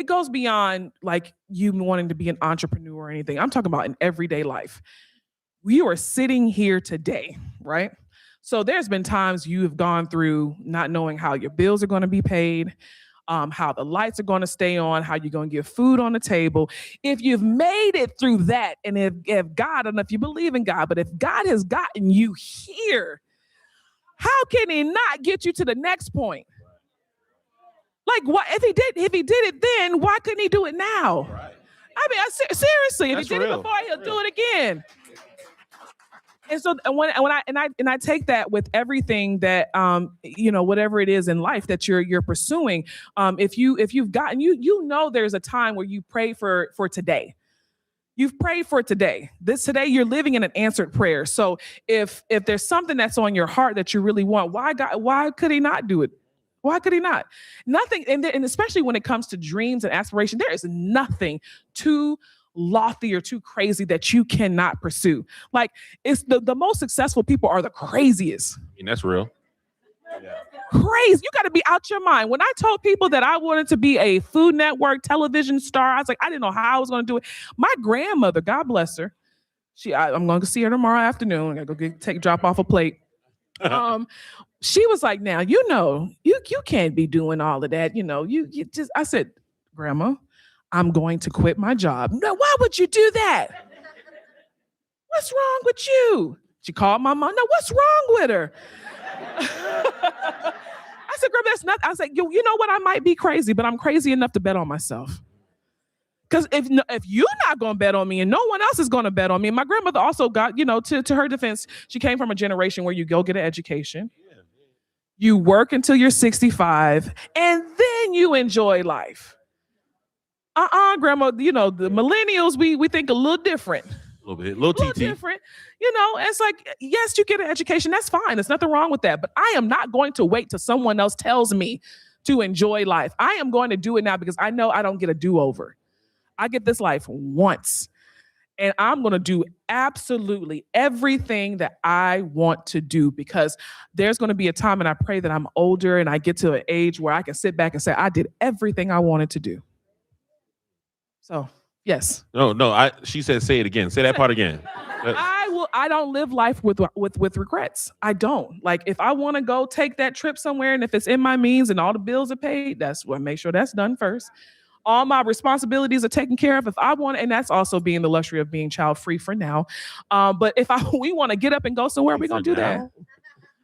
goes beyond like you wanting to be an entrepreneur or anything. I'm talking about in everyday life. We are sitting here today, right? So there's been times you have gone through not knowing how your bills are going to be paid, how the lights are going to stay on, how you're going to get food on the table. If you've made it through that, and if God, I don't know if you believe in God, but if God has gotten you here, how can he not get you to the next point? Like, what if he did it then, why couldn't he do it now? Right. I mean, seriously, if he did it before, he'll do it again. And so when I take that with everything that whatever it is in life that you're pursuing, if you've gotten there's a time where you pray for today. You've prayed for today. Today you're living in an answered prayer. So if there's something that's on your heart that you really want, why could he not do it? Why could he not? Nothing, and especially when it comes to dreams and aspiration, there is nothing too lofty or too crazy that you cannot pursue. Like, it's the most successful people are the craziest. I mean, that's real. Yeah. Crazy. You got to be out your mind. When I told people that I wanted to be a Food Network television star, I was like, I didn't know how I was going to do it. My grandmother, God bless her, I'm going to see her tomorrow afternoon. I got to go drop off a plate. She was like, now, you can't be doing all of that. You just, I said, Grandma, I'm going to quit my job. No, why would you do that? What's wrong with you? She called my mom. No, what's wrong with her? I said, Grandma, that's not. I was like, you know what? I might be crazy, but I'm crazy enough to bet on myself. Because if you're not going to bet on me and no one else is going to bet on me, my grandmother also got, to her defense, she came from a generation where you go get an education, you work until you're 65, and then you enjoy life. Grandma, you know, the millennials, we think a little different. A little bit, little TT. Different. You know, it's like, yes, you get an education. That's fine. There's nothing wrong with that. But I am not going to wait till someone else tells me to enjoy life. I am going to do it now because I know I don't get a do-over. I get this life once. And I'm going to do absolutely everything that I want to do because there's going to be a time, and I pray that I'm older and I get to an age where I can sit back and say, I did everything I wanted to do. So, yes. No. She said, say it again. Say that part again. I don't live life with regrets. I don't. Like, if I want to go take that trip somewhere, and if it's in my means and all the bills are paid, that's what, make sure that's done first. All my responsibilities are taken care of if I want, and that's also being the luxury of being child free for now. But if we want to get up and go somewhere, we're gonna do that.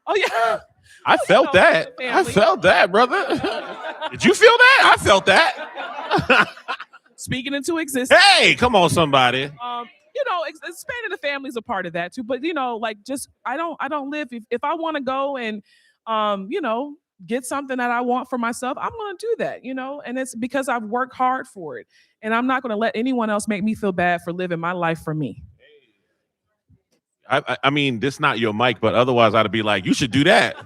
Oh yeah. I felt that. I felt that, brother. Did you feel that? I felt that. Speaking into existence. Hey, come on, somebody. You know, expanding the family is a part of that too. But you know, like, just I don't live. If I want to go and you know, get something that I want for myself, I'm going to do that, you know, and it's because I've worked hard for it, and I'm not going to let anyone else make me feel bad for living my life for me. I mean, this not your mic, but otherwise I'd be like, you should do that.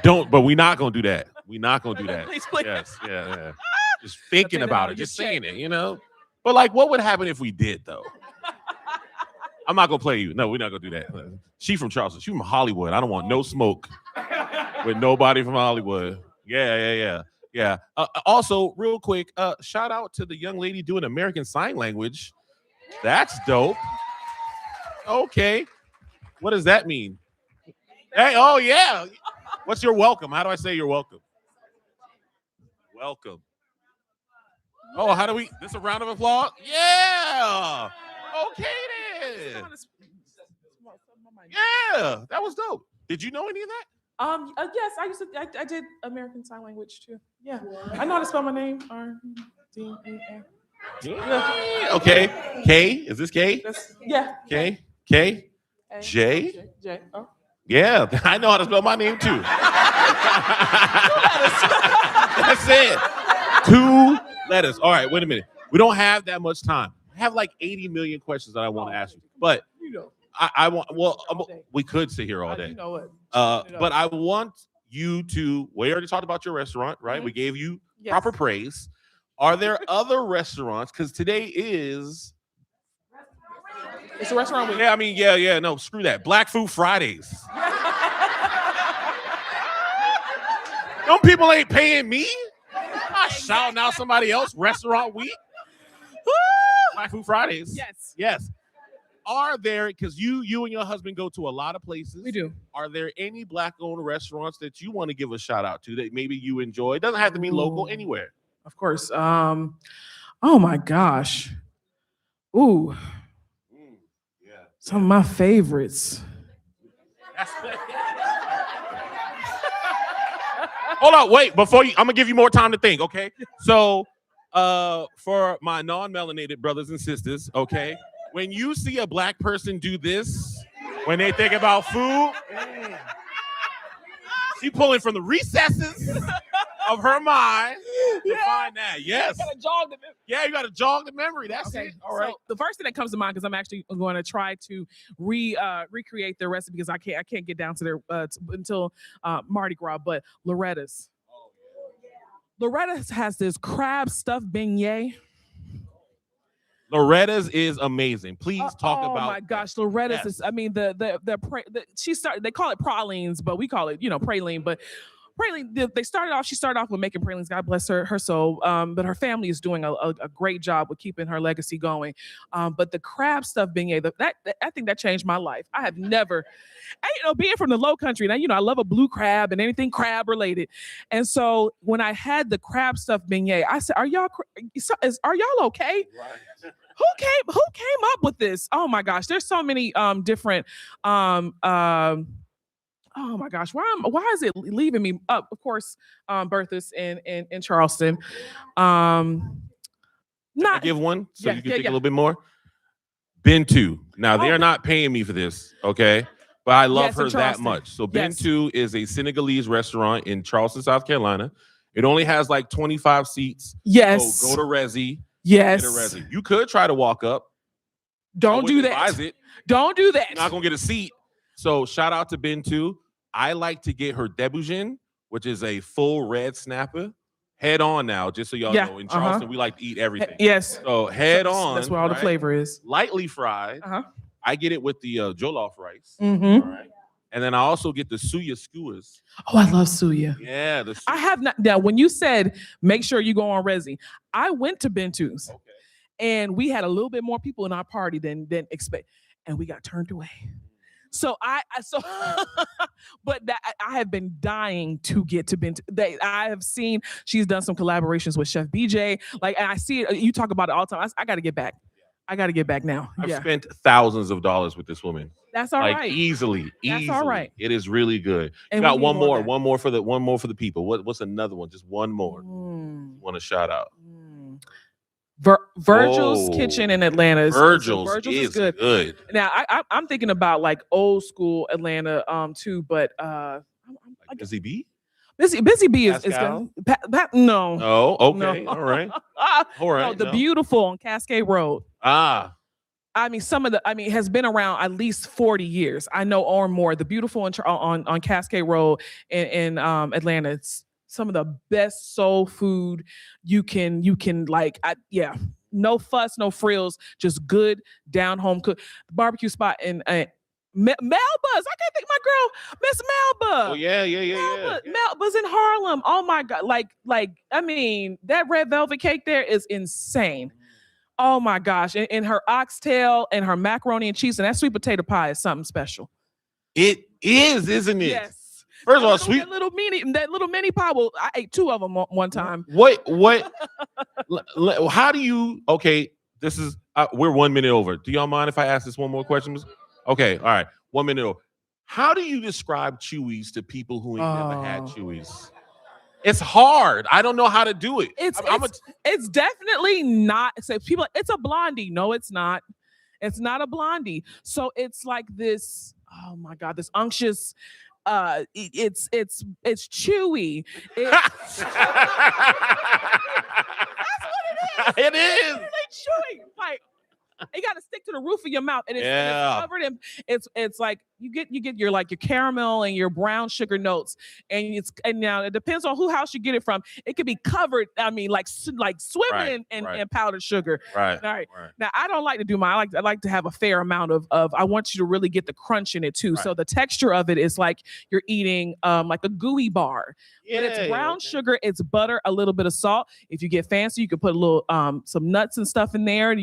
But we're not going to do that. We're not going to do that. Please. Yes, yeah. Just thinking about it, just saying it, you know. But like, what would happen if we did though? I'm not gonna play you. No, we're not gonna do that. She from Charleston. She from Hollywood. I don't want no smoke with nobody from Hollywood. Yeah. Also, real quick, shout out to the young lady doing American Sign Language. That's dope. Okay. What does that mean? Hey, oh yeah. What's your welcome? How do I say you're welcome? Welcome. Oh, how do we? This a round of applause? Yeah. Okay then. Yeah, that was dope. Did you know any of that? Yes, I did American Sign Language too. Yeah, I know how to spell my name. R-D-E-A. Yeah. Okay. K. Is this K? Yeah. K. A, J. J. Oh. Yeah, I know how to spell my name too. That's it. 2 letters. All right, wait a minute. We don't have that much time. I have like 80 million questions that I want to ask you, but I want. Well, we could sit here all day. You know what? But I want you to. We already talked about your restaurant, right? Mm-hmm. We gave you proper praise. Are there other restaurants? Because today is. It's a restaurant week. Yeah, I mean, yeah. No, screw that. Black Food Fridays. Them people ain't paying me. I'm not shouting out somebody else. Restaurant week. Black Food Fridays. Yes. Are there, because you and your husband go to a lot of places. We do. Are there any Black-owned restaurants that you want to give a shout out to that maybe you enjoy? It doesn't have to be local, anywhere. Of course. Oh my gosh. Ooh. Yeah. Some of my favorites. Hold on, wait. Before you, I'm gonna give you more time to think. Okay. So, for my non-melanated brothers and sisters, okay, when you see a Black person do this, when they think about food, she pulling from the recesses of her mind to find that. Yes. You gotta jog the memory. That's okay. it. All right. So the first thing that comes to mind, because I'm actually going to try to recreate their recipe because I can't get down to their until Mardi Gras, but Loretta's. Loretta's has this crab stuffed beignet. Loretta's is amazing. Please talk about. Oh my gosh, Loretta's is. I mean, they call it pralines, but we call it praline. But praline, she started off with making pralines. God bless her soul. But her family is doing a great job with keeping her legacy going. But the crab stuffed beignet, I think that changed my life. I have never, being from the Low Country, now I love a blue crab and anything crab related. And so when I had the crab stuffed beignet, I said, "Are y'all okay?" Right. Who came up with this? Oh my gosh, there's so many different oh my gosh, why is it leaving me up? Of course, Bertha's in Charleston. Not give one so you can think a little bit more. Bintu. Now they're not paying me for this, okay? But I love her that much. So Bintu is a Senegalese restaurant in Charleston, South Carolina. It only has like 25 seats. Yes. So go to Resi. Yes. Get a resi. You could try to walk up. Don't do that. Advise it. Don't do that. You're not gonna get a seat. So shout out to Ben too. I like to get her debouchine, which is a full red snapper. Head on now, just so y'all know. In Charleston, we like to eat everything. Yes. So head on. That's where all the flavor is. Lightly fried. I get it with the jollof rice. Mm-hmm. All right. And then I also get the suya skewers. Oh, I love suya. Yeah. I have not. Now, when you said make sure you go on resi, I went to Bentu's. Okay. And we had a little bit more people in our party than expect, and we got turned away. So but that I have been dying to get to Bent. I have seen she's done some collaborations with Chef BJ. Like, and I see it. You talk about it all the time. I got to get back. I got to get back now. I've spent thousands of dollars with this woman. That's all right. Easily. That's all right. It is really good. And you got one more for the people. What's another one? Just one more. Want to shout out? Virgil's Kitchen in Atlanta is is good. Now I'm thinking about like old school Atlanta too, but Busy Bee? Busy Bee is good. No. Oh, okay. No. All right. All right. No, the Beautiful on Cascade Road. Ah. I mean, it has been around at least 40 years. I know or more. The Beautiful on Cascade Road in Atlanta. It's some of the best soul food you can like. No fuss, no frills, just good down home cook. Barbecue spot in Melba's. I can't think my girl, Miss Melba. Oh yeah. Melba's in Harlem. Oh my God. Like, I mean, that red velvet cake there is insane. Oh my gosh. And her oxtail and her macaroni and cheese and that sweet potato pie is something special. It is, isn't it? Yes. First of all, that little mini pie. Well, I ate 2 of them one time. What? How do you? Okay, this is we're 1 minute over. Do y'all mind if I ask this one more question? Okay, all right, 1 minute over. How do you describe Chewies to people who ain't never had Chewies? It's hard. I don't know how to do it. It's definitely not. So people, it's a blondie. No, it's not. It's not a blondie. So it's like this. Oh my God, this unctuous. It's chewy. That's what it is. It is. It's chewy. Like it got to stick to the roof of your mouth, and it's covered in. It's like you get your like your caramel and your brown sugar notes, and now it depends on who house you get it from. It could be covered. I mean, like swimming in powdered sugar. Right. All right. Now I don't like to do I like to have a fair amount of. I want you to really get the crunch in it too. Right. So the texture of it is like you're eating like a gooey bar. Yeah, but it's brown sugar, it's butter, a little bit of salt. If you get fancy, you can put a little some nuts and stuff in there,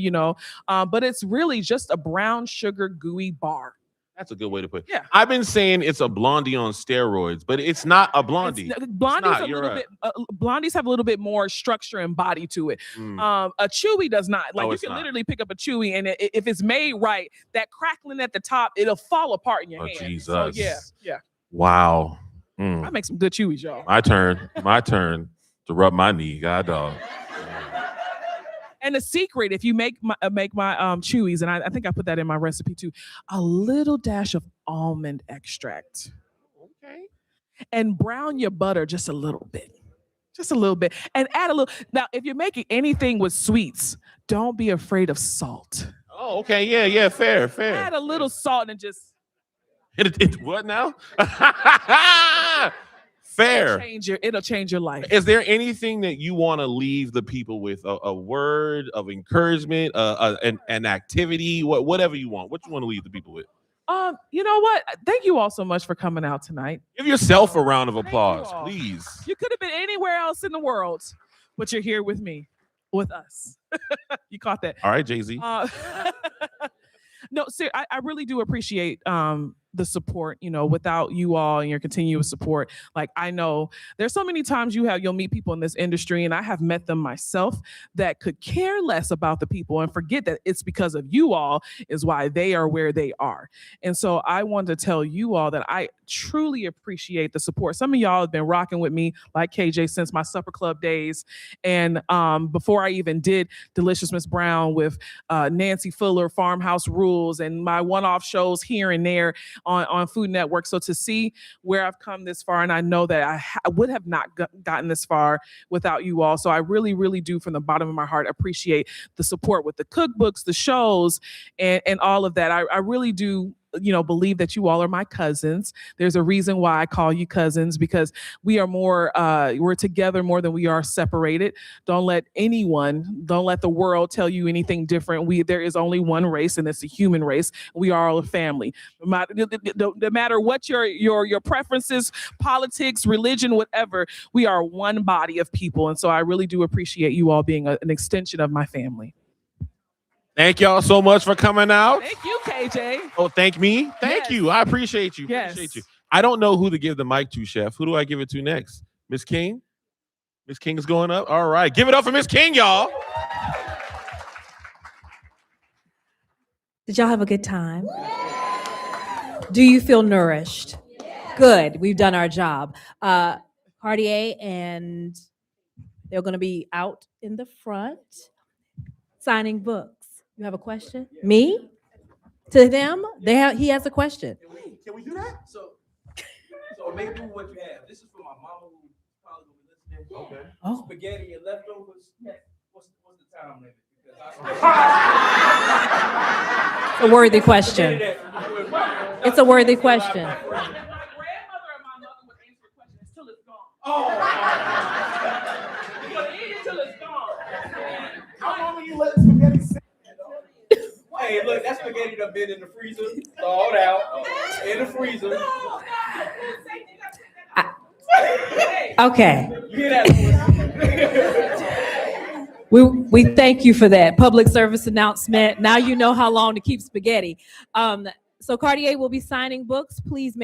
but it's really just a brown sugar gooey bar. That's a good way to put it. Yeah. I've been saying it's a blondie on steroids, but it's not a blondie. Blondies have a little bit more structure and body to it. A chewy does not. Like you can literally pick up a chewy, and if it's made right, that crackling at the top, it'll fall apart in your hand. Jesus. So, yeah. Wow. I make some good chewies, y'all. My turn to rub my knee. God dog. And the secret, if you make my chewies, and I think I put that in my recipe too, a little dash of almond extract. Okay. And brown your butter just a little bit. And add a little. Now, if you're making anything with sweets, don't be afraid of salt. Oh, okay. Yeah. Fair. Add a little salt and just. What now? Fair. It'll change your life. Is there anything that you want to leave the people with? A word of encouragement, an activity, whatever you want. What you want to leave the people with? You know what? Thank you all so much for coming out tonight. Give yourself a round of applause, please. You could have been anywhere else in the world, but you're here with me, with us. You caught that. All right, Jay-Z. No, sir, I really do appreciate the support, without you all and your continuous support. Like, I know there's so many times you'll meet people in this industry, and I have met them myself that could care less about the people and forget that it's because of you all is why they are where they are. And so I wanted to tell you all that I truly appreciate the support. Some of y'all have been rocking with me, like KJ, since my supper club days. And before I even did Delicious Miss Brown with Nancy Fuller, Farmhouse Rules, and my one-off shows here and there, on Food Network. So to see where I've come this far, and I know that I would have not gotten this far without you all. So I really, really do, from the bottom of my heart, appreciate the support with the cookbooks, the shows, and all of that. I really do, believe that you all are my cousins. There's a reason why I call you cousins, because we are more, we're together more than we are separated. Don't let the world tell you anything different. There is only one race, and it's the human race. We are all a family. No matter what your preferences, politics, religion, whatever, we are one body of people. And so I really do appreciate you all being an extension of my family. Thank y'all so much for coming out. Thank you, KJ. Oh, thank me? Thank Yes. you. I appreciate you. Yes. Appreciate you. I don't know who to give the mic to, Chef. Who do I give it to next? Miss King? Miss King's going up? All right. Give it up for Miss King, y'all. Did y'all have a good time? Do you feel nourished? Good. We've done our job. Kardea, and they're going to be out in the front signing books. You have a question? Me? To them? He has a question. Can we do that? So maybe what you have. This is for my mama who probably will be listening. Okay. Oh. Spaghetti and leftovers. What's the time limit? It's a worthy question. It's a worthy question. My grandmother and my mother would answer questions till it's gone. Oh. But eat it till it's gone. How long will you let spaghetti sit? Hey, look, that spaghetti done been in the freezer, thawed out, in the freezer. Okay. You hear that? We thank you for that public service announcement. Now you know how long to keep spaghetti. So Kardea will be signing books. Please make